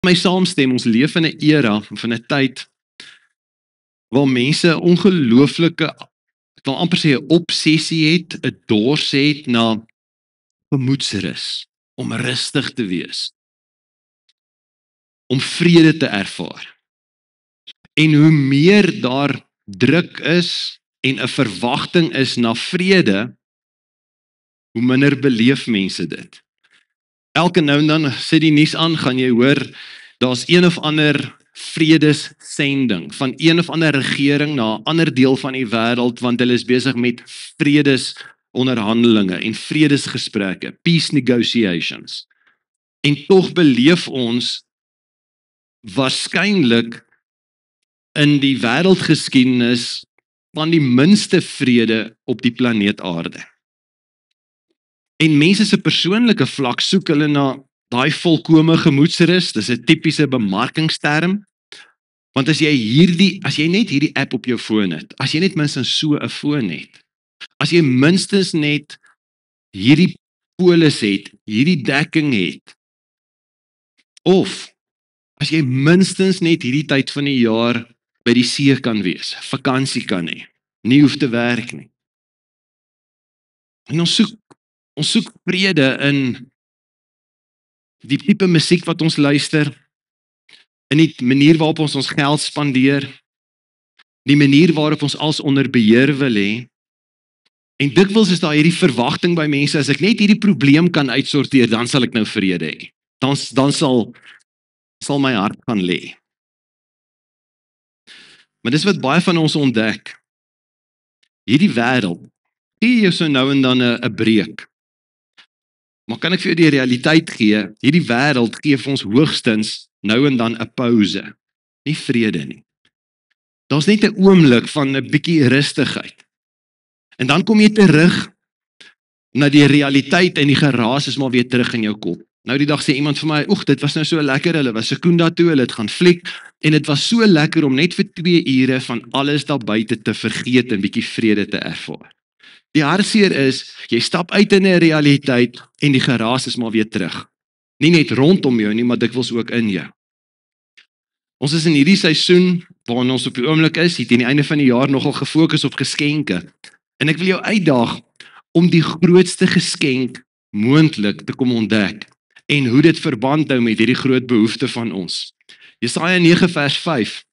My saamstem, ons leef in 'n era, van 'n tyd, waar mense ongelooflike, ek wil amper sê 'n obsessie het, 'n dors het na gemoedsrus, om rustig te wees, om vrede te ervaar. En hoe meer daar druk is, en 'n verwagting is na vrede, hoe minder beleef mense dit. Elke nou en dan sit die nuus aan, gaan jy hoor, daar's een of ander vredessending, van een of ander regering na 'n ander deel van die wêreld, want hulle is besig met vredesonderhandelinge en vredesgesprekke, peace negotiations. En tog beleef ons waarskynlik in die wêreldgeskiedenis van die minste vrede op die planeet Aarde. En mense se persoonlike vlak soek hulle na daai volkome gemoedsrus, dis 'n tipiese bemarkingsterm. Want as jy net hierdie app op jou foon het, as jy net minstens so 'n foon het, as jy minstens net hierdie polis het, hierdie dekking het, of as jy minstens net hierdie tyd van die jaar by die see kan wees, vakansie kan hê, nie hoef te werk nie. En ons soek vrede in die tipe musiek wat ons luister, in die manier waarop ons geld spandeer, die manier waarop ons als onder beheer wil hê, en dikwels is daar hierdie verwagting by mense, as ek net hierdie probleem kan uitsorteer, dan sal ek nou vrede hê. Dan sal my hart gaan lê. Maar dis wat baie van ons ontdek. Hierdie wêreld gee jou so nou en dan 'n breek. Maar kan ek vir jou die realiteit gee, hierdie wêreld gee vir ons hoogstens nou en dan 'n pause, nie vrede nie. Daar's net 'n oomblik van 'n bietjie rustigheid. En dan kom jy terug na die realiteit en die geraas is maar weer terug in jou kop. Nou die dag sê iemand vir my, dit was nou so lekker, hulle was Secunda toe, hulle het gaan fliek, en dit was so lekker om net vir 2 ure van alles daar buite te vergeet en bietjie vrede te ervaar. Die hartseer is, jy stap uit in 'n realiteit en die geraas is maar weer terug. Nie net rondom jou nie, maar dikwels ook in jou. Ons is in hierdie seisoen, waarin ons op die oomblik is, het teen die einde van die jaar nogal gefokus op geskenke. En ek wil jou uitdaag om die grootste geskenk moontlik te kom ontdek, en hoe dit verband hou met hierdie groot behoefte van ons. Jesaja 9 vers 5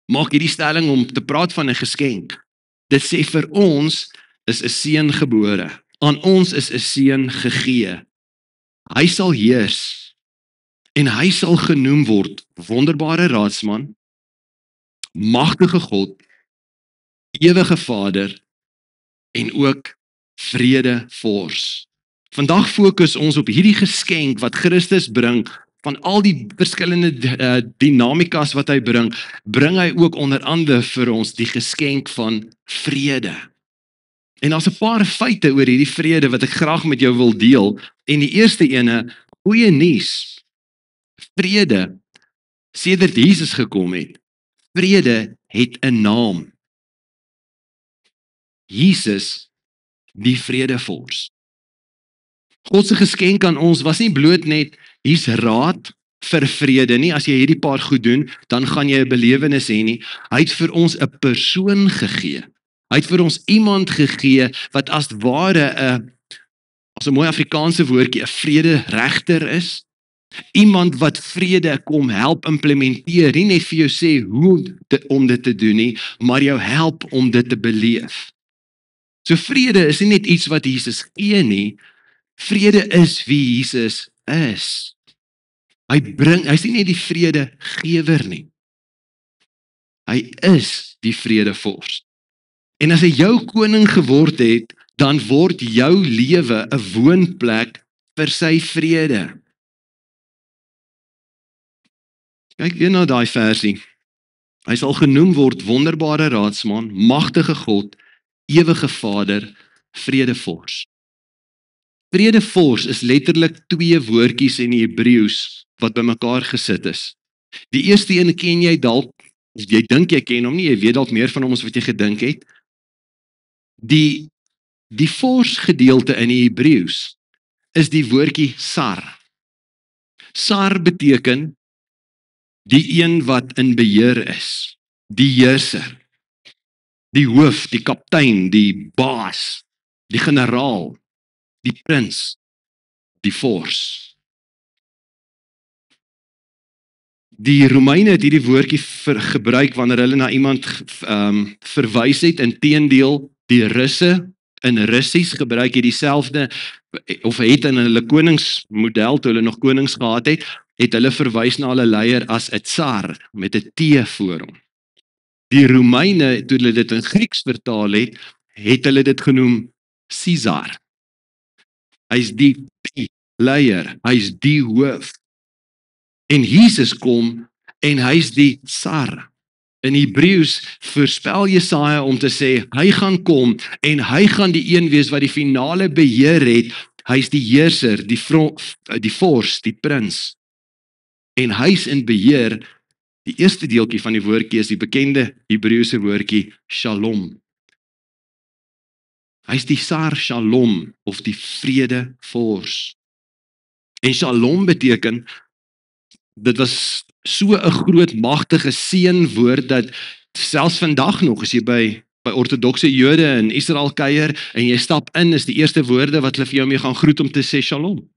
maak hierdie stelling om te praat van 'n geskenk. Dit sê vir ons is 'n seun gebore, aan ons is 'n seun gegee. Hy sal heers, en hy sal genoem word wonderbare raadsman, magtige God, ewige Vader, en ook vredevors. Vandag fokus ons op hierdie geskenk wat Christus bring, van al die verskillende dinamikas wat hy bring hy ook onder andere vir ons die geskenk van vrede. En daar's 'n paar feite oor hierdie vrede wat ek graag met jou wil deel, en die eerste ene, goeie nuus. Vrede, sedert Jesus gekom het, vrede het 'n naam. Jesus, die vredevors. God se geskenk aan ons was nie bloot net, hier's raad vir vrede nie, as jy hierdie paar goed doen, dan gaan jy 'n belewenis hê nie. Hy het vir ons 'n persoon gegee. Hy het vir ons iemand gegee, wat as ware as 'n mooi Afrikaanse woordjie, 'n vrederegter is. Iemand wat vrede kom help implementeer, nie net vir jou sê om dit te doen nie, maar jou help om dit te beleef. So vrede is nie net iets wat Jesus gee nie, vrede is wie Jesus is. Hy's nie net die vredegewer nie. Hy is die vredevors. En as hy jou koning geword het, dan word jou lewe 'n woonplek vir sy vrede. Kyk weer na daai versie. Hy sal genoem word wonderbare raadsman, magtige God, ewige Vader, vredevors. Vredevors is letterlik 2 woordjies in die Hebreëus wat bymekaar gesit is. Die eerste een ken jy dalk, jy dink jy ken hom nie, jy weet dalk meer van hom as wat jy gedink het. Die vors gedeelte in die Hebreëus is die woordjie sar. Sar beteken die een wat in beheer is, die heerser, die hoof, die kaptein, die baas, die generaal, die prins, die vors. Die Romeine het hierdie woordjie gebruik wanneer hulle na iemand verwys het, inteendeel die Russe in Russies gebruik het dieselfde, of het in hulle koningsmodel, toe hulle nog konings gehad het hulle verwys na hulle leier as 'n tsar, met 'n T voor hom. Die Romeine, toe hulle dit in Grieks vertaal het hulle dit genoem Caesar. Hy's die leier, hy's die hoof. En Jesus kom en hy's die tsar. In Hebreëus voorspel Jesaja om te sê, hy gaan kom en hy gaan die een wees wat die finale beheer het. Hy's die heerser, die vors, die prins. En hy's in beheer. Die eerste deeltjie van die woordjie is die bekende Hebreëse woordjie Shalom. Hy's die Sar Shalom of die vrede vors. En Shalom beteken, dit was so 'n groot magtige seënwoord dat selfs vandag nog as jy by ortodokse Jode in Israel kuier en jy stap in, is die eerste woorde wat hulle vir jou mee gaan groet om te sê Shalom.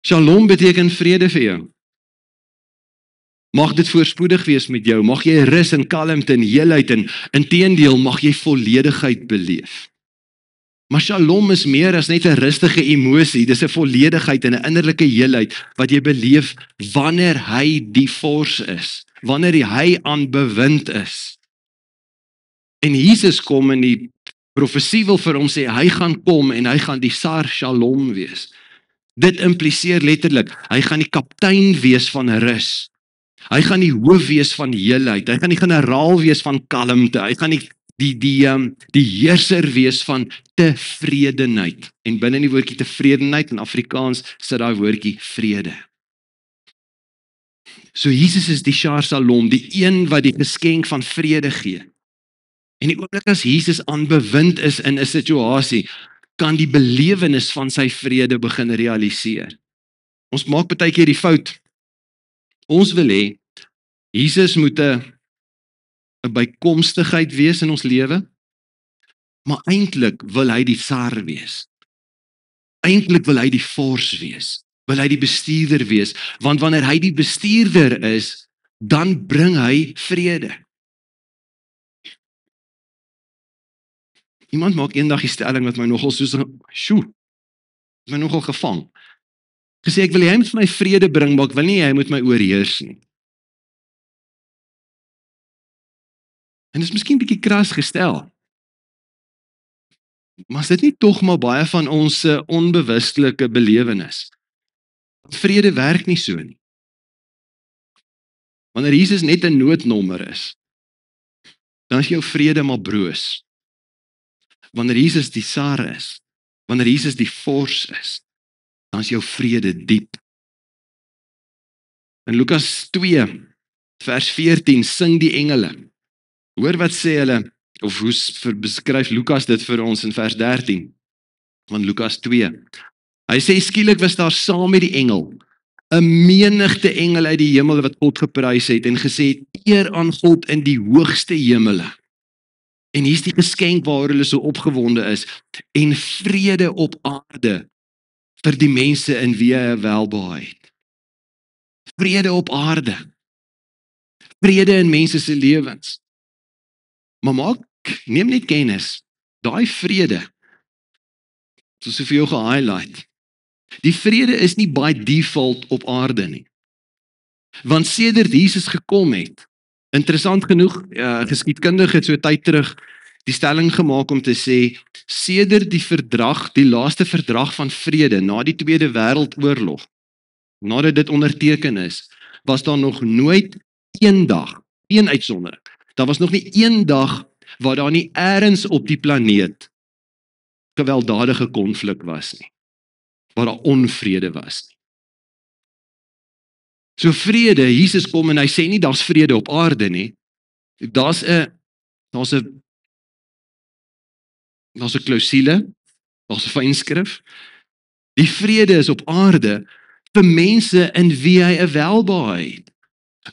Shalom beteken vrede vir jou. Mag dit voorspoedig wees met jou, mag jy rus en kalmte en heelheid en inteendeel mag jy volledigheid beleef. Maar Shalom is meer as net 'n rustige emosie, dis 'n volledigheid en 'n innerlike heelheid wat jy beleef wanneer hy die vors is, wanneer hy aan bewind is. En Jesus kom in die profesie wil vir hom sê, hy gaan kom en hy gaan die Sar Shalom wees. Dit impliseer letterlik, hy gaan die kaptein wees van rus. Hy gaan die hoof wees van heelheid, hy gaan die generaal wees van kalmte, hy gaan die heerser wees van tevredenheid. En binne die woordjie tevredenheid in Afrikaans sit daai woordjie vrede. So Jesus is die Sar Shalom, die een wat die geskenk van vrede gee. En die oomblik as Jesus aanbewind is in 'n situasie, kan die belewenis van sy vrede begin realiseer. Ons maak baie keer die fout. Ons wil hê Jesus moet 'n bykomstigheid wees in ons lewe, maar eintlik wil hy die Sar wees. Eintlik wil hy die vors wees, wil hy die bestuurder wees, want wanneer hy die bestuurder is, dan bring hy vrede. Iemand maak eendag die stelling wat my nogal my nogal gevang. Gesê, ek wil hy moet vir my vrede bring, maar ek wil nie hy moet my oorheers nie. En dit is miskien bietjie kras gestel. Maar is dit nie tog maar baie van ons onbewustelike belewenis? Vrede werk nie so nie. Wanneer Jesus net 'n noodnommer is, dan is jou vrede maar broos. Wanneer Jesus die Sar is, wanneer Jesus die vors is, dan is jou vrede diep. In Lukas 2, vers 14, sing die engele. Hoor wat sê hulle, of hoe beskryf Lukas dit vir ons in vers 13, van Lukas 2. Hy sê, skielik was daar saam met die engel, 'n menigte engele uit die hemel wat God geprys het en gesê, eer aan God in die hoogste hemele. En hier is die geskenk waar hulle so opgewonde is, en vrede op aarde vir die mense in wie hy welbehaag het. Vrede op aarde. Vrede in mense se lewens. Maar neem net kennis, daai vrede, soos vir jou gehighlight, die vrede is nie by default op aarde nie. Want sedert Jesus gekom het, interessant genoeg, geskiedkundig het so 'n tyd terug die stelling gemaak om te sê, sedert die laaste verdrag van vrede, na die Tweede Wêreldoorlog, nadat dit onderteken is, was daar nog nooit een dag, een uitsondering, daar was nog nie een dag waar daar nie eers op die planeet gewelddadige konflik was nie, waar daar onvrede was nie. So vrede, Jesus kom en hy sê nie, daar's vrede op aarde nie, daar's 'n klousule, daar's 'n fynskrif, die vrede is op aarde, vir mense in wie hy 'n welbehaag het.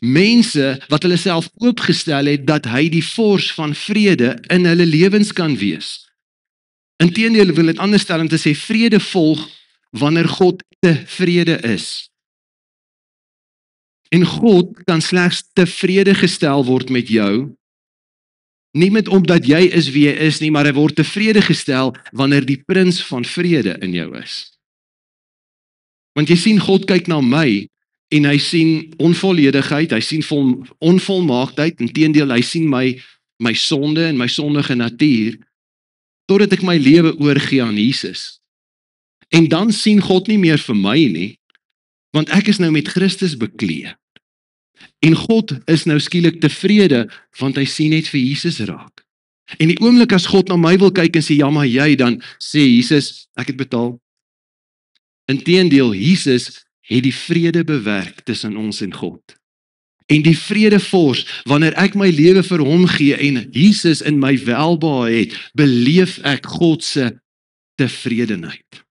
Mense wat hulle self oopgestel het dat hy die vors van vrede in hulle lewens kan wees. Inteendeel wil dit anders stel om te sê vrede volg wanneer God tevrede is. En God kan slegs tevrede gestel word met jou, nie met omdat jy is wie jy is nie, maar hy word tevrede gestel wanneer die prins van vrede in jou is. Want jy sien, God kyk na my en hy sien onvolledigheid, hy sien onvolmaaktheid, inteendeel hy sien my sonde en my sondige natuur, totdat ek my lewe oorgee aan Jesus. En dan sien God nie meer vir my nie, want ek is nou met Christus bekleed. En God is nou skielik tevrede, want hy sien net vir Jesus raak. En die oomblik as God na my wil kyk en sê, ja maar jy, dan sê Jesus, ek het betaal. Inteendeel, Jesus het die vrede bewerk tussen ons en God. En die vrede vors, wanneer ek my lewe vir hom gee en Jesus in my welbehae het, beleef ek God se tevredenheid.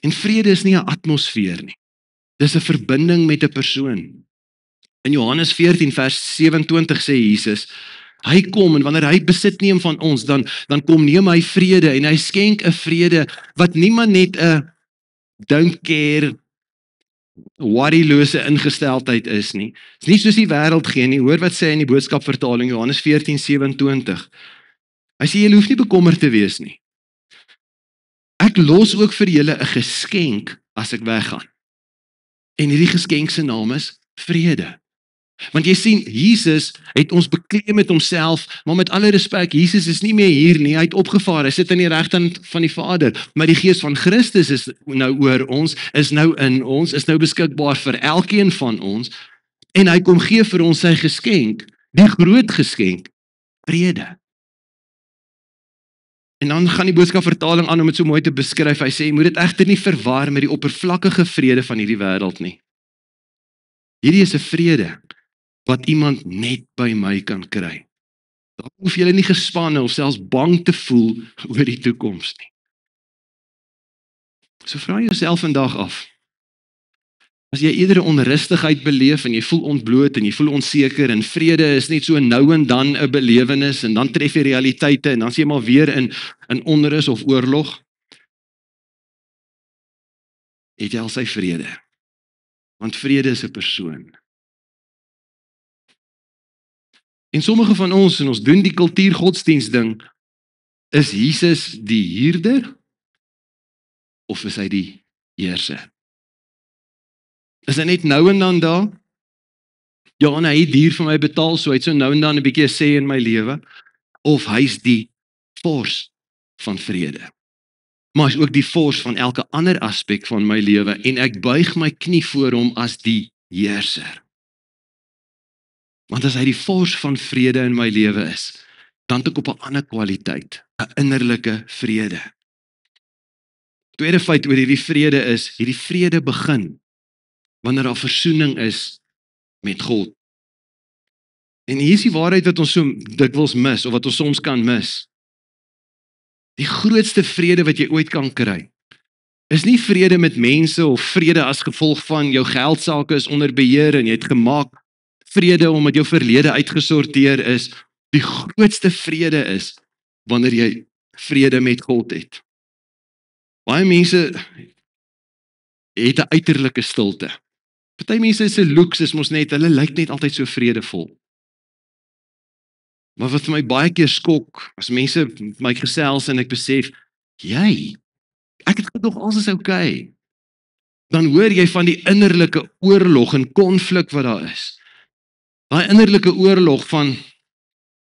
En vrede is nie 'n atmosfeer nie. Dis 'n verbinding met 'n persoon. In Johannes 14 vers 27 sê Jesus, hy kom en wanneer hy besit neem van ons, dan kom neem hy vrede en hy skenk 'n vrede wat niemand net 'n don't care, worrylose ingesteldheid is nie. Dit is nie soos die wêreld gee nie. Hoor wat sê hy in die boodskapvertaling Johannes 14:27. Hy sê julle hoef nie bekommerd te wees nie. Ek los ook vir julle 'n geskenk as ek weggaan. En hierdie geskenk se naam is vrede. Want jy sien, Jesus het ons bekleed met homself, maar met alle respek, Jesus is nie meer hier nie, hy het opgevaar, hy sit aan die regterkant van die Vader, maar die Gees van Christus is nou oor ons, is nou in ons, is nou beskikbaar vir elkeen van ons, en hy kom gee vir ons sy geskenk, die groot geskenk, vrede. En dan gaan die boodskapvertaling aan om dit so mooi te beskryf, hy sê, jy moet dit egter nie verwar met die oppervlakkige vrede van hierdie wêreld nie. Hierdie is 'n vrede wat iemand net by my kan kry. Daar hoef jy nie gespanne of selfs bang te voel oor die toekoms nie. So vra jouself vandag af, as jy eerder 'n onrustigheid beleef en jy voel ontbloot en jy voel onseker en vrede is net so nou en dan 'n belewenis en dan tref jy realiteite en dan is jy maar weer in onrus of oorlog, het jy al sy vrede. Want vrede is 'n persoon. En sommige van ons, en ons doen die kultuurgodsdienst ding, is Jesus die hierder, of is hy die heerser? Is hy net nou en dan daar? Ja, en hy het duur vir my betaal, so hy het so nou en dan 'n bietjie sê in my lewe, of hy is die vors van vrede. Maar hy is ook die vors van elke ander aspek van my lewe, en ek buig my knie voor hom as die heerser. Want as hy die vors van vrede in my lewe is, dan het ek op 'n ander kwaliteit, 'n innerlike vrede. Tweede feit oor hierdie vrede is, hierdie vrede begin wanneer daar versoening is met God. En hier is die waarheid wat ons so dikwels mis, of wat ons soms kan mis. Die grootste vrede wat jy ooit kan kry, is nie vrede met mense, of vrede as gevolg van jou geldsaake is onder beheer, en jy het gemaak, vrede omdat jou verlede uitgesorteer is. Die grootste vrede is, wanneer jy vrede met God het. Baie mense het 'n uiterlike stilte. Party mense se looks is mos net, hulle lyk net altyd so vredevol. Maar wat vir my baie keer skok, as mense met my gesels en ek besef, ek het gedog alles is okay. Dan hoor jy van die innerlike oorlog en konflik wat daar is. Daai innerlike oorlog van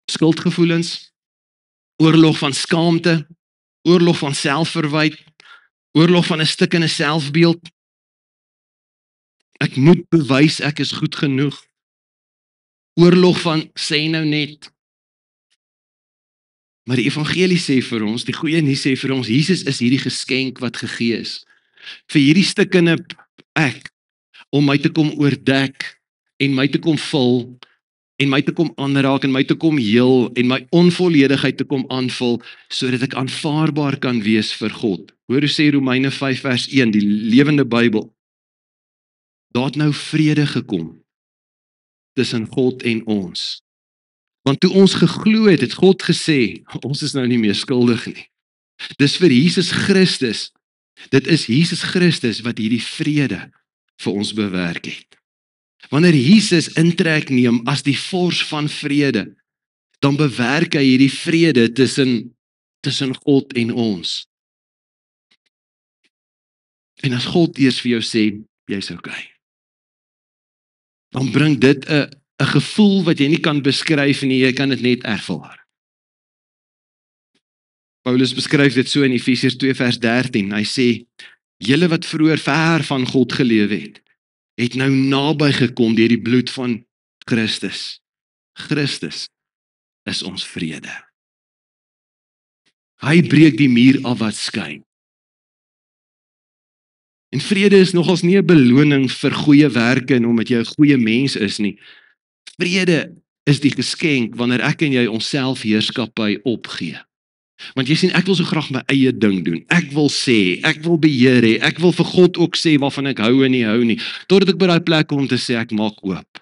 skuldgevoelens, oorlog van skaamte, oorlog van selfverwyd, oorlog van 'n stuk in 'n selfbeeld. Ek moet bewys ek is goed genoeg. Oorlog van sê nou net. Maar die evangelie sê vir ons, die goeie nuus sê vir ons, Jesus is hierdie geskenk wat gegee is. Vir hierdie stukkende ek, om my te kom oordek, en my te kom vul, en my te kom aanraak, en my te kom heel, en my onvolledigheid te kom aanvul, sodat ek aanvaarbaar kan wees vir God. Hoor hoe sê Romeine 5 vers 1, die lewende Bybel. Daar het nou vrede gekom, tussen God en ons. Want toe ons geglo het, het God gesê, ons is nou nie meer skuldig nie. Dis vir Jesus Christus, dit is Jesus Christus wat hierdie vrede vir ons bewerk het. Wanneer Jesus intrek neem as die vors van vrede, dan bewerk hy hierdie vrede tussen God en ons. En as God eers vir jou sê, jy's okay, dan bring dit 'n gevoel wat jy nie kan beskryf nie, jy kan dit net ervaar. Paulus beskryf dit so in Efesiërs 2 vers 13, hy sê, julle wat vroeër ver van God geleef het nou naby gekom deur die bloed van Christus. Christus is ons vrede. Hy breek die muur af wat skei. En vrede is nogals nie 'n beloning vir goeie werke en omdat jy 'n goeie mens is nie. Vrede is die geskenk wanneer ek en jy onsself heerskappy opgee. Want jy sien, ek wil so graag my eie ding doen. Ek wil sê, ek wil beheer hê, ek wil vir God ook sê waarvan ek hou en nie hou nie, totdat ek by daai plek kom om te sê ek maak oop.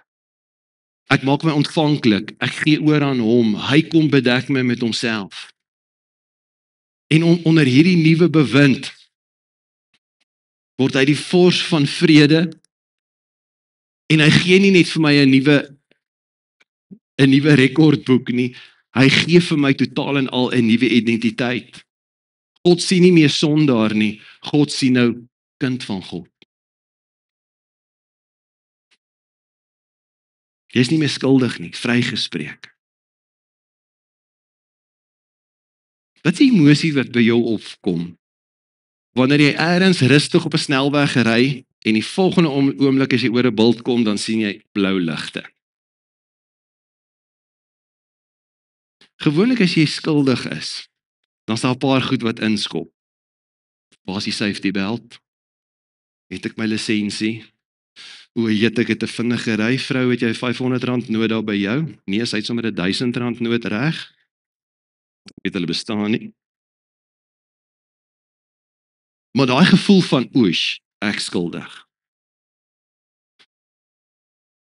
Ek maak my ontvanklik, ek gee oor aan hom, hy kom bedek my met homself. En onder hierdie nuwe bewind word hy die vors van vrede en hy gee nie net vir my 'n nuwe rekordboek nie, hy gee vir my totaal en al 'n nuwe identiteit. God sien nie meer sondaar nie, God sien nou kind van God. Jy is nie meer skuldig nie, vrygespreek. Wat is die emosie wat by jou opkom? Wanneer jy ergens rustig op 'n snelweg ry en die volgende oomblik as jy oor 'n bult kom, dan sien jy blou ligte. Gewoonlik as jy skuldig is, dan is daar 'n paar goed wat inskop. Waar is die safety belt? Het ek my lisensie? O, ek het 'n vinnige ryvrou, het jy R500 nood daar by jou? Nee, sy het sommer R1000 nood reg. Ek weet hulle bestaan nie. Maar daai gevoel van oes, ek skuldig.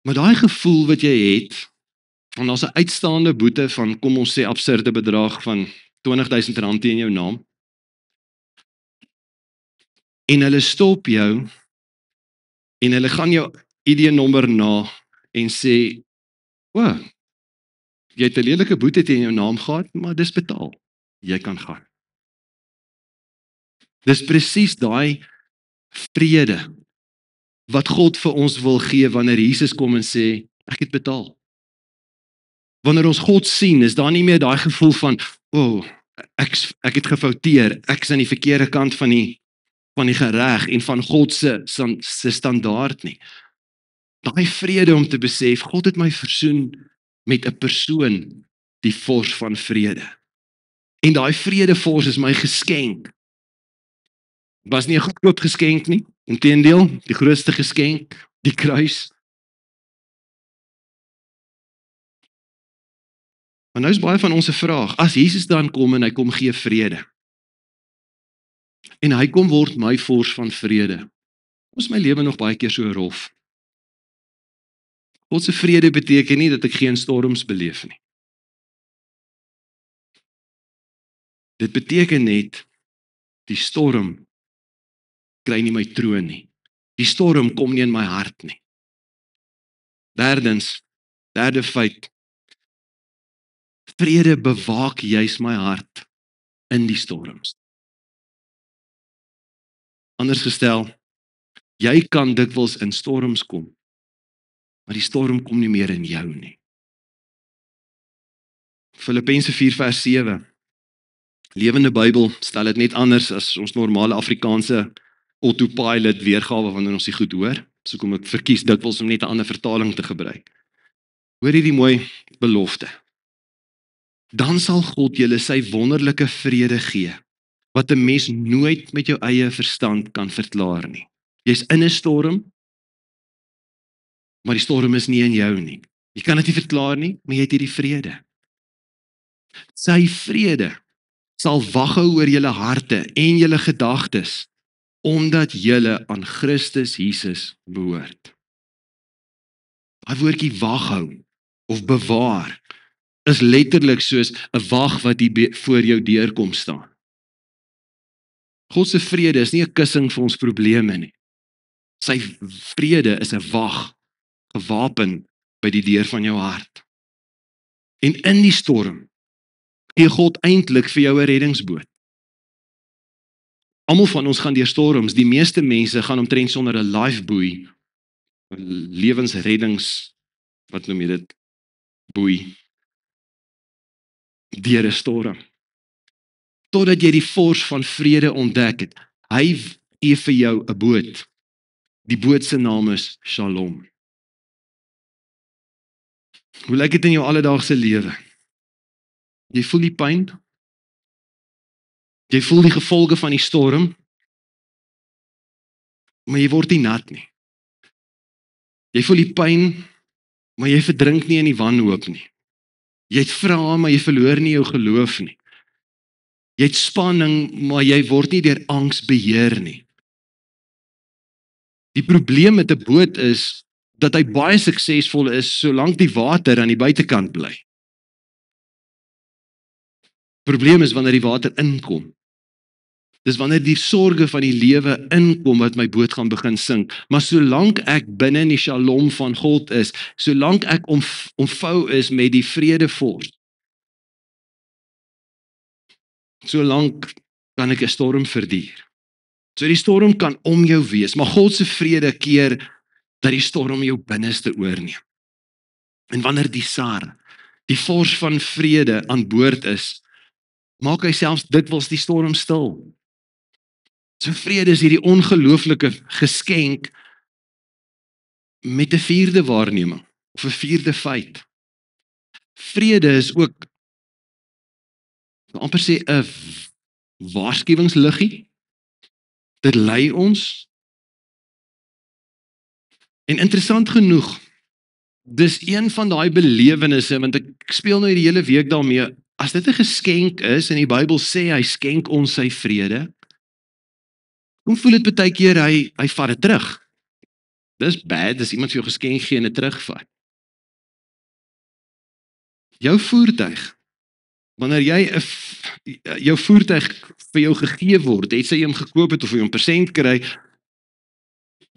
Maar daai gevoel wat jy het, van daar's 'n uitstaande boete van, kom ons sê absurde bedrag van R20,000 in jou naam, en hulle stop jou, en hulle gaan jou ID-nommer na, en sê, o, jy het 'n lelike boete teen jou naam gehad, maar dis betaal, jy kan gaan. Dis presies daai vrede, wat God vir ons wil gee, wanneer Jesus kom en sê, ek het betaal. Wanneer ons God sien, is daar nie meer daai gevoel van, ek het gefouteer, ek is aan die verkeerde kant van die gereg en van God se standaard nie. Daai vrede om te besef, God het my versoen met 'n persoon, die vors van vrede. En daai vredevors is my geskenk. Was nie 'n goedkoop geskenk nie, inteendeel, die grootste geskenk, die kruis. Maar nou is baie van ons 'n vraag, as Jesus dan kom en hy kom gee vrede, en hy kom word my vors van vrede, is my lewe nog baie keer so rof. God se vrede beteken nie dat ek geen storms beleef nie. Dit beteken net, die storm kry nie my troon nie. Die storm kom nie in my hart nie. Derde feit, vrede bewaak juis my hart in die storms. Anders gestel, jy kan dikwels in storms kom, maar die storm kom nie meer in jou nie. Filippense 4 vers 7, Lewende Bybel stel dit net anders as ons normale Afrikaanse autopilot weergawe wanneer ons die goed hoor, so kom ek verkies dikwels om net 'n ander vertaling te gebruik. Hoor hierdie mooi belofte. Dan sal God julle sy wonderlike vrede gee, wat 'n mens nooit met jou eie verstand kan verklaar nie. Jy's in 'n storm, maar die storm is nie in jou nie. Jy kan dit nie verklaar nie, maar jy het hierdie vrede. Sy vrede sal wag hou oor julle harte en julle gedagtes, omdat julle aan Christus Jesus behoort. Daai woordjie waghou of bewaar is letterlik soos 'n wag wat hier voor jou deur kom staan. God se vrede is nie 'n kussing vir ons probleme nie. Sy vrede is 'n wag, gewapen by die deur van jou hart. En in die storm gee God eintlik vir jou 'n reddingsboot. Almal van ons gaan deur storms, die meeste mense gaan omtrent sonder 'n lifebuoy, lewensreddings, wat noem jy dit, boei, deur 'n storm. Totdat jy die vors van vrede ontdek het. Hy gee vir jou 'n boot. Die boot se naam is Shalom. Hoe lyk dit in jou alledaagse lewe? Jy voel die pyn? Jy voel die gevolge van die storm? Maar jy word nie nat nie. Jy voel die pyn, maar jy verdrink nie in die wanhoop nie. Jy het vrae, maar jy verloor nie jou geloof nie. Jy het spanning, maar jy word nie deur angs beheer nie. Die probleem met 'n boot is dat hy baie suksesvol is solank die water aan die buitekant bly. Probleem is wanneer die water inkom. Dis wanneer die sorge van die lewe inkom wat my boot gaan begin sink. Maar solank ek binne in die Shalom van God is, solank ek omvou is met die vredevors, solank kan ek 'n storm verduur. So die storm kan om jou wees, maar God se vrede keer dat die storm jou binneste oorneem. En wanneer die SAR, die vors van vrede aan boord is, maak hy selfs dikwels die storm stil. So vrede is hierdie ongelooflike geskenk met 'n vierde waarneming, of 'n vierde feit. Vrede is ook, amper sê, 'n waarskuwingsliggie. Dit lei ons. En interessant genoeg, dis een van daai belewennisse, want ek speel nou die hele week daarmee, as dit 'n geskenk is, en die Bybel sê hy skenk ons sy vrede, hoe voel dit baie keer hy vat dit terug? Dis bad, as iemand vir jou geskenk gee en dit terugvat. Jou voertuig, wanneer jy jou voertuig vir jou gegee word, het sy hom gekoop het of jy hom persent kry,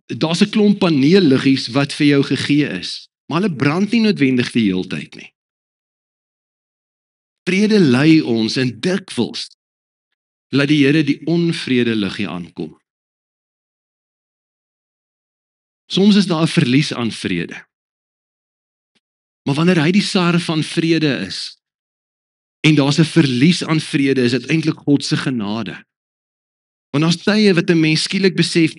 daar's 'n klomp paneelliggies wat vir jou gegee is, maar hulle brand nie noodwendig die heeltyd nie. Vrede lei ons en dikwels laat die Here die onvrede liggie aankom. Soms is daar 'n verlies aan vrede. Maar wanneer hy die SAR van vrede is, en daar's 'n verlies aan vrede, is dit eintlik God se genade. Want daar's tye wat 'n mens skielik besef,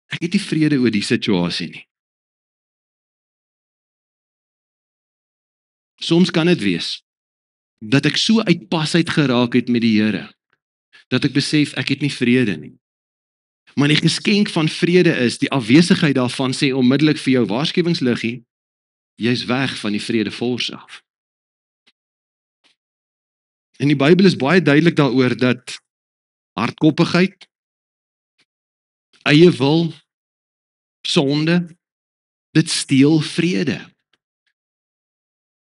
ek het nie vrede oor die situasie nie. Soms kan dit wees dat ek so uitpas uit geraak het met die Here, dat ek besef ek het nie vrede nie. Maar die geskenk van vrede is, die afwesigheid daarvan sê onmiddellik vir jou waarskuwingsliggie, jy's weg van die vredevors af. En die Bybel is baie duidelik daaroor dat hardkoppigheid, eie wil, sonde, dit steel vrede.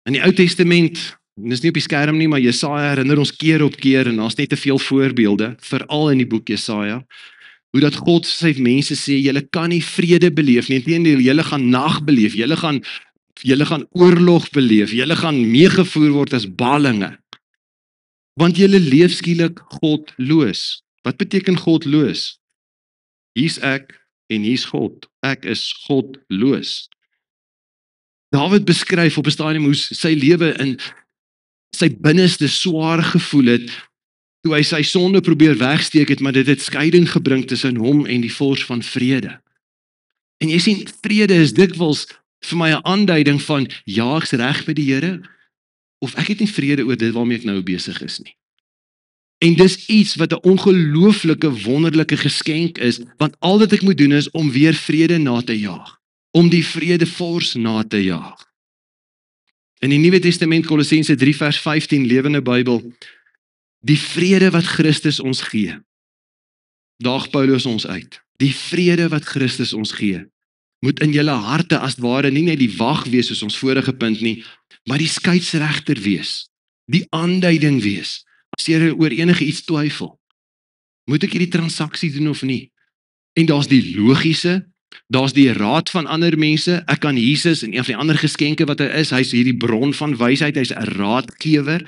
In die Ou Testament, en dis nie op die skerm nie, maar Jesaja herinner ons keer op keer, en daar's net te veel voorbeelde, veral in die boek Jesaja, hoe dat God sy mense sê, julle kan nie vrede beleef nie, inteendeel, julle gaan nag beleef, julle gaan oorlog beleef, julle gaan meegevoer word as ballinge. Want julle leef skielik godloos. Wat beteken godloos? Hier's ek en hier's God. Ek is godloos. Dawid beskryf op 'n stadium hoe sy lewe in sy binneste swaar gevoel het, toe hy sy sonde probeer wegsteek het, maar dit het skeiding gebring tussen hom en die vors van vrede. En jy sien, vrede is dikwels vir my 'n aanduiding van, ja, ek's reg met die Here, of ek het nie vrede oor dit waarmee ek nou besig is nie. En dis iets wat 'n ongelooflike, wonderlike geskenk is, want al wat ek moet doen is om weer vrede na te jaag, om die vredevors na te jaag. In die Nuwe Testament, Kolossense 3 vers 15, Lewende Bybel, die vrede wat Christus ons gee, daag Paulus ons uit, die vrede wat Christus ons gee, moet in julle harte as ware nie net die wag wees soos ons vorige punt nie, maar die skeieregter wees, die aanduiding wees. As jy oor enige iets twyfel, moet ek hierdie transaksie doen of nie? En daar's die logiese, daar's die raad van ander mense. Ek kan Jesus en een van die ander geskenke wat hy is, hy's hierdie bron van wysheid, hy's 'n raadgewer.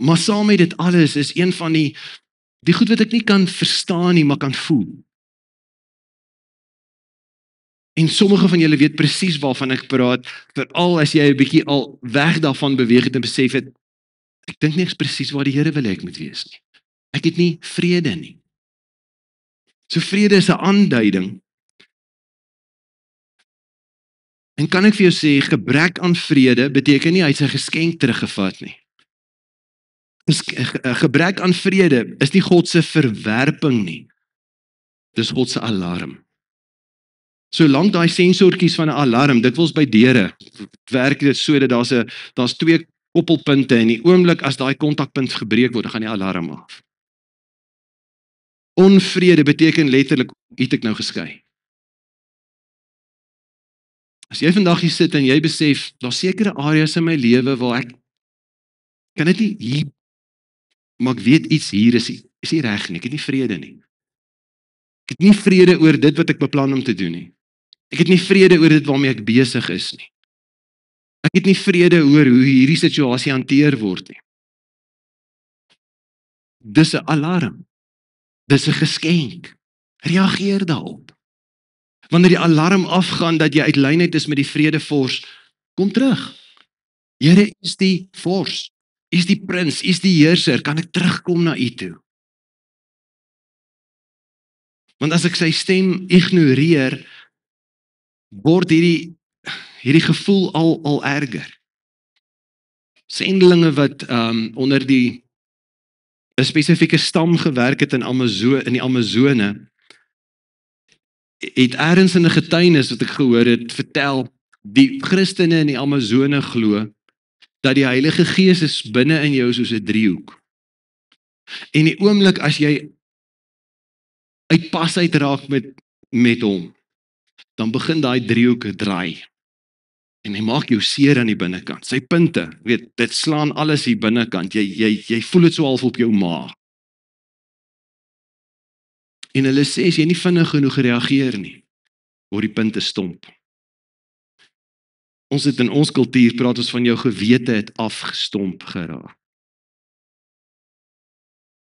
Maar saam met dit alles is een van die goed wat ek nie kan verstaan nie, maar kan voel. En sommige van julle weet presies waarvan ek praat, veral as jy 'n bietjie al weg daarvan beweeg het en besef het, ek dink nie presies waar die Here wil hê ek moet wees nie. Ek het nie vrede nie. So vrede is 'n aanduiding. En kan ek vir jou sê, gebrek aan vrede beteken nie hy het sy geskenk teruggevat nie. Gebrek aan vrede is nie God se verwerping nie. Dis God se alarm. Solank daai sensortjies van 'n alarm, dikwels by deure, werk dit so dat daar's twee koppelpunte en die oomblik as daai kontakpunt gebreek word, dan gaan die alarm af. Onvrede beteken letterlik, het ek nou geskei. As jy vandag hier sit en jy besef, daar's sekere areas in my lewe waar ek kan dit nie hier, maar ek weet iets hier is nie reg nie, ek het nie vrede nie. Ek het nie vrede oor dit wat ek beplan om te doen nie. Ek het nie vrede oor dit waarmee ek besig is nie. Ek het nie vrede oor hoe hierdie situasie hanteer word nie. Dis 'n alarm. Dis 'n geskenk. Reageer daarop. Wanneer die alarm afgaan dat jy uit lynheid is met die vredevors, kom terug. Here, is die vors, is die prins, is die heerser, kan ek terugkom na U toe? Want as ek sy stem ignoreer, word hierdie gevoel al erger. Sendelinge wat onder 'n spesifieke stam gewerk het in die Amazone, het ergens in 'n getuienis wat ek gehoor het, vertel, die Christene in die Amazone glo, dat die Heilige Gees is binne in jou soos 'n driehoek. En die oomblik as jy uit pas uitraak met hom, dan begin daai driehoek draai. En hy maak jou seer aan die binnekant. Sy punte, dit slaan alles hier binnekant. Jy voel dit so half op jou maag. En hulle sê, as jy nie vinnig genoeg reageer nie, word die punte stomp. Ons het in ons kultuur, praat ons van jou gewete het afgestomp geraak.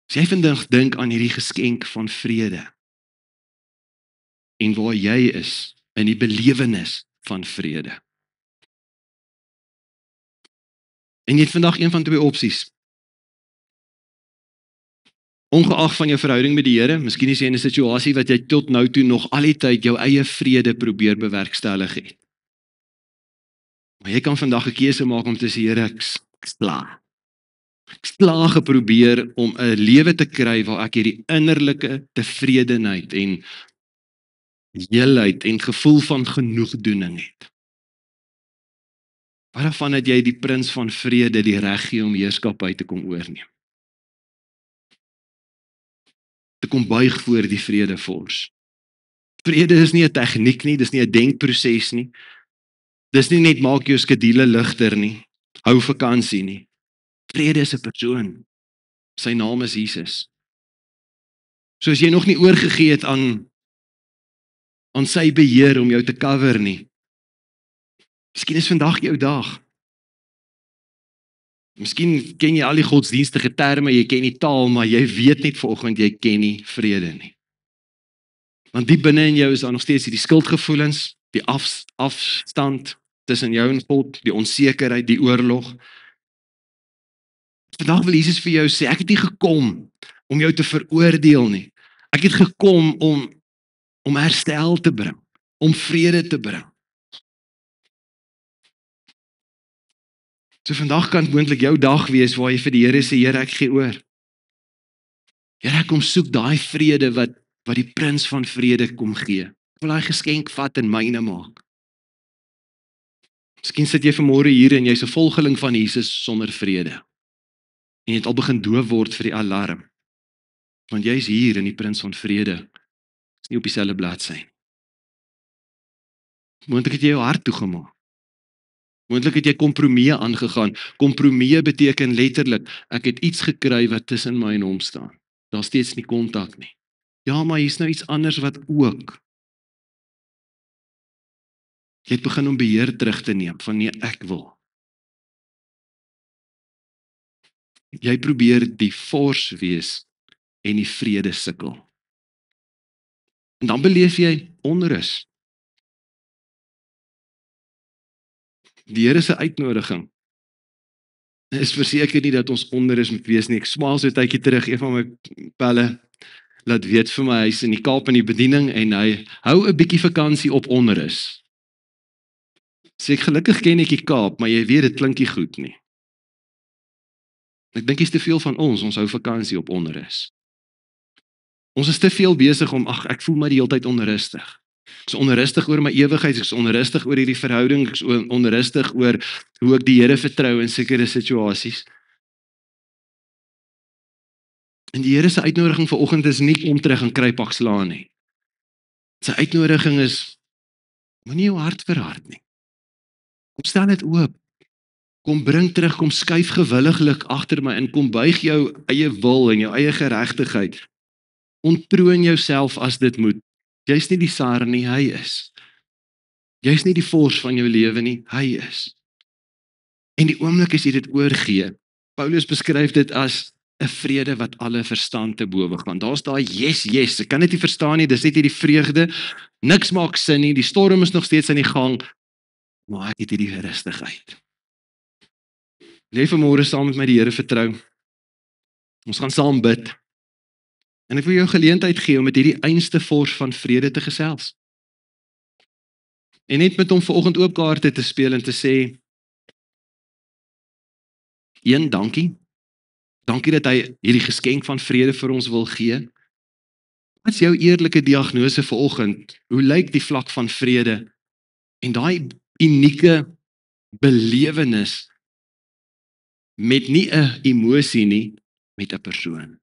As jy vandag dink aan hierdie geskenk van vrede, en waar jy is, in die belewenis van vrede. En jy het vandag een van twee opsies. Ongeag van jou verhouding met die Here, miskien is jy in 'n situasie wat jy tot nou toe nog al die tyd jou eie vrede probeer bewerkstellig het. Maar jy kan vandag 'n keuse maak om te sê, Here, ek's klaar. Ek's klaar geprobeer om 'n lewe te kry waar ek hierdie innerlike tevredenheid en heelheid en gevoel van genoegdoening het. Waarvan het jy die prins van vrede die reg gee om heerskappy te kom oorneem? Te kom buig voor die vredevors. Vrede is nie 'n tegniek nie, dis nie 'n denkproses nie. Dis nie net maak jou skedule ligter nie, hou vakansie nie. Vrede is 'n persoon. Sy naam is Jesus. So as jy nog nie oorgegee het aan sy beheer om jou te cover nie, miskien is vandag jou dag. Miskien ken jy al die godsdienstige terme, jy ken die taal, maar jy weet net vanoggend jy ken nie vrede nie. Want diep binne in jou is daar nog steeds die skuldgevoelens, die afstand tussen jou en God, die onsekerheid, die oorlog. Vandag wil Jesus vir jou sê, ek het nie gekom om jou te veroordeel nie. Ek het gekom om herstel te bring, om vrede te bring. So vandag kan moontlik jou dag wees waar jy vir die Here sê, Here, ek gee oor. Here, ek kom soek daai vrede wat die prins van vrede kom gee. Ek wil daai geskenk vat en myne maak. Miskien sit jy vanmôre hier en jy's 'n volgeling van Jesus sonder vrede. En jy het al begin doof word vir die alarm. Want jy's hier in die prins van vrede. Is nie op dieselfde bladsy nie. Moontlik het jy jou hart toegemaak. Moontlik het jy kompromieë aangegaan. Kompromieë beteken letterlik, ek het iets gekry wat tussen my en hom staan. Daar's steeds nie kontak nie. Ja, maar hier's nou iets anders wat ook. Jy het begin om beheer terug te neem, van nee, ek wil. Jy probeer die force wees en die vrede sukkel. En dan beleef jy onrus. Die Here se uitnodiging is verseker nie dat ons onrus moet wees nie. Ek smaal so 'n tydjie terug, een van my pelle laat weet vir my, hy's in die Kaap in die bediening en hy hou 'n bietjie vakansie op onrus. Sê ek, gelukkig ken ek die Kaap, maar jy weet dit klink nie goed nie. Ek dink dis te veel van ons hou vakansie op onrus. Ons is te veel besig om, ek voel my die hele tyd onrustig. Ek is onrustig oor my ewigheid, ek is onrustig oor hierdie verhouding, ek is onrustig oor hoe ek die Here vertrou in sekere situasies. En die Here se uitnodiging vanoggend is nie om terug en kruipak slaan nie. Sy uitnodiging is, moenie jou hart verhard nie. Kom stel dit oop. Kom bring terug, kom skuif gewilliglik agter my in, kom buig jou eie wil en jou eie geregtigheid. Ontroon jouself as dit moet. Jy's nie die Sar nie, hy is. Jy's nie die force van jou lewe nie, hy is. En die oomblik as jy dit oorgee, Paulus beskryf dit as 'n vrede wat alle verstand te bowe gaan. Daar's daai yes, ek kan dit nie verstaan nie, dis net hierdie vreugde, niks maak sin nie, die storm is nog steeds aan die gang, maar ek het hierdie rustigheid. Leef vanmôre saam met my die Here vertrou. Ons gaan saam bid. En ek wil jou geleentheid gee om met hierdie einste force van vrede te gesels. En net met hom vanoggend oop kaarte te speel en te sê, een, dankie. Dankie dat hy hierdie geskenk van vrede vir ons wil gee. Wat is jou eerlike diagnose vanoggend? Hoe lyk die vlak van vrede? En daai unieke belewenis met nie 'n emosie nie, met 'n persoon.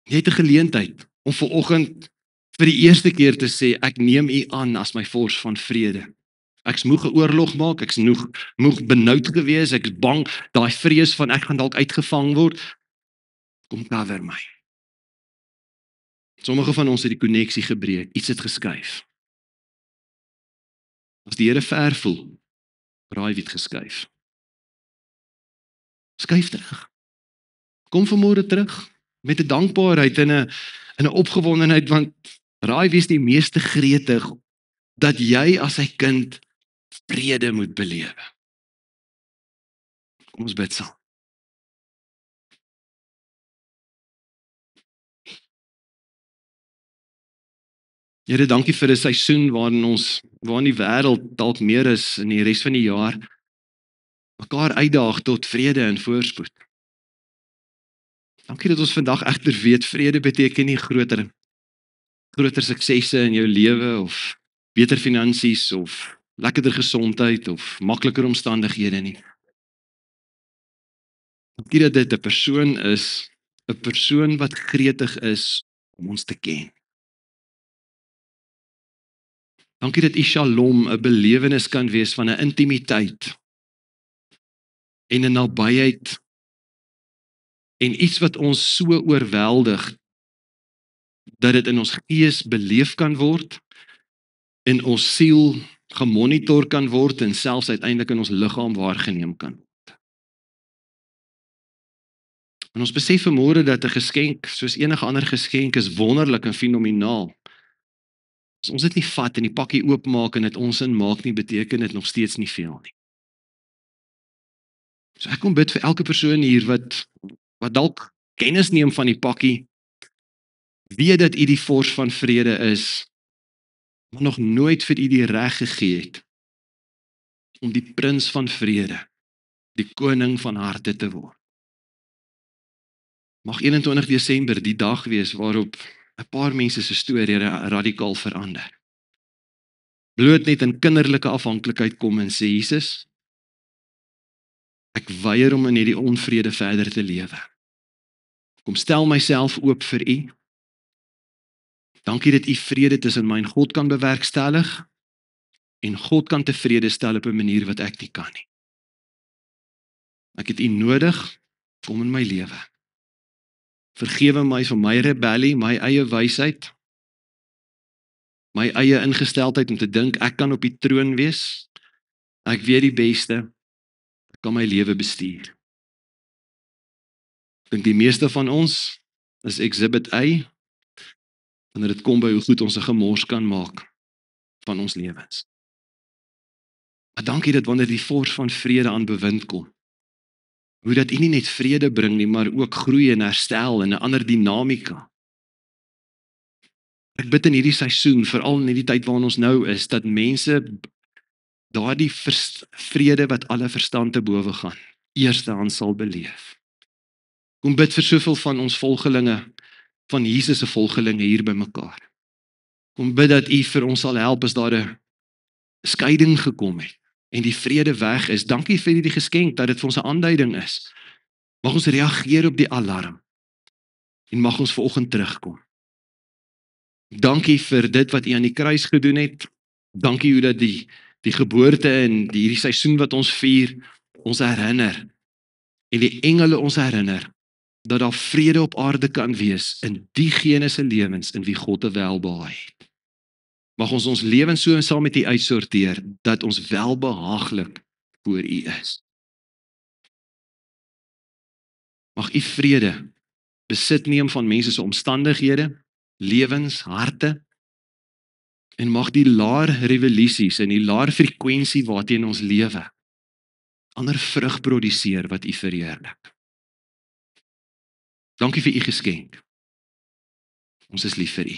Jy het 'n geleentheid om vanoggend vir die eerste keer te sê, ek neem U aan as my force van vrede. Ek's moeg 'n oorlog maak, ek's moeg benoud gewees, ek's bang, daai vrees van ek gaan dalk uitgevang word. Kom cover my. Sommige van ons het die koneksie gebreek, iets het geskuif. As die Here ver voel, braai wie het geskuif. Skuif terug. Kom vanmôre terug met 'n dankbaarheid en 'n opgewondenheid, want raai wie is die meeste gretig dat jy as sy kind vrede moet belewe. Kom ons bid saam. Here, dankie vir 'n seisoen waarin die wêreld dalk meer is in die res van die jaar, mekaar uitdaag tot vrede en voorspoed. Dankie dat ons vandag egter weet, vrede beteken nie groter suksesse in jou lewe of beter finansies of lekkerder gesondheid of makliker omstandighede nie. Dankie dat dit 'n persoon is, 'n persoon wat gretig is om ons te ken. Dankie dat U Shalom 'n belewenis kan wees van 'n intimiteit en 'n nabyheid en iets wat ons so oorweldig dat dit in ons gees beleef kan word, in ons siel gemonitor kan word en selfs uiteindelik in ons liggaam waargeneem kan word. En ons besef vanmôre dat 'n geskenk soos enige ander geskenk is wonderlik en fenomenaal. As ons dit nie vat en die pakkie oopmaak en dit ons inmaak nie, beteken dit nog steeds nie veel nie. So ek kom bid vir elke persoon hier wat dalk kennis neem van die pakkie, weet dat U die force van vrede is, maar nog nooit vir U die reg gegee het om die prins van vrede, die koning van harte te word. Mag 21 Desember die dag wees waarop 'n paar mense se storie radikaal verander. Bloot net in kinderlike afhanklikheid kom en sê, Jesus, ek weier om in hierdie onvrede verder te lewe. Kom stel myself oop vir U. Dankie dat U vrede tussen my en God kan bewerkstellig, en God kan tevrede stel op 'n manier wat ek nie kan nie. Ek het U nodig, kom in my lewe. Vergewe my vir my rebellie, my eie wysheid, my eie ingesteldheid om te dink ek kan op die troon wees. Ek weet die beste, ek kan my lewe bestuur. Ek dink die meeste van ons is exhibit A, wanneer dit kom by hoe goed ons 'n gemors kan maak van ons lewens. Maar dankie dat wanneer die vors van vrede aan bewind kom, hoe dat U nie net vrede bring nie, maar ook groei en herstel en 'n ander dinamika. Ek bid in hierdie seisoen, veral in hierdie tyd waarin ons nou is, dat mense daardie vrede wat alle verstand te bowe gaan, eerstehand sal beleef. Kom bid vir soveel van ons volgelinge, van Jesus se volgelinge hier by mekaar. Kom bid dat U vir ons sal help as daar 'n skeiding gekom het en die vrede weg is. Dankie vir hierdie geskenk dat dit vir ons 'n aanduiding is. Mag ons reageer op die alarm en mag ons vanoggend terugkom. Dankie vir dit wat U aan die kruis gedoen het. Dankie hoe dat die geboorte en hierdie seisoen wat ons vier, ons herinner en die engele ons herinner dat daar vrede op aarde kan wees in diegene se lewens in wie God 'n welbehae het. Mag ons ons lewens so saam met U uitsorteer dat ons welbehaaglik voor U is. Mag U vrede besit neem van mense se omstandighede, lewens, harte, en mag die laer revolusies en die laer frekwensie waarteen ons lewe ander vrug produseer wat U verheerlik. Dankie vir U geskenk. Ons is lief vir U.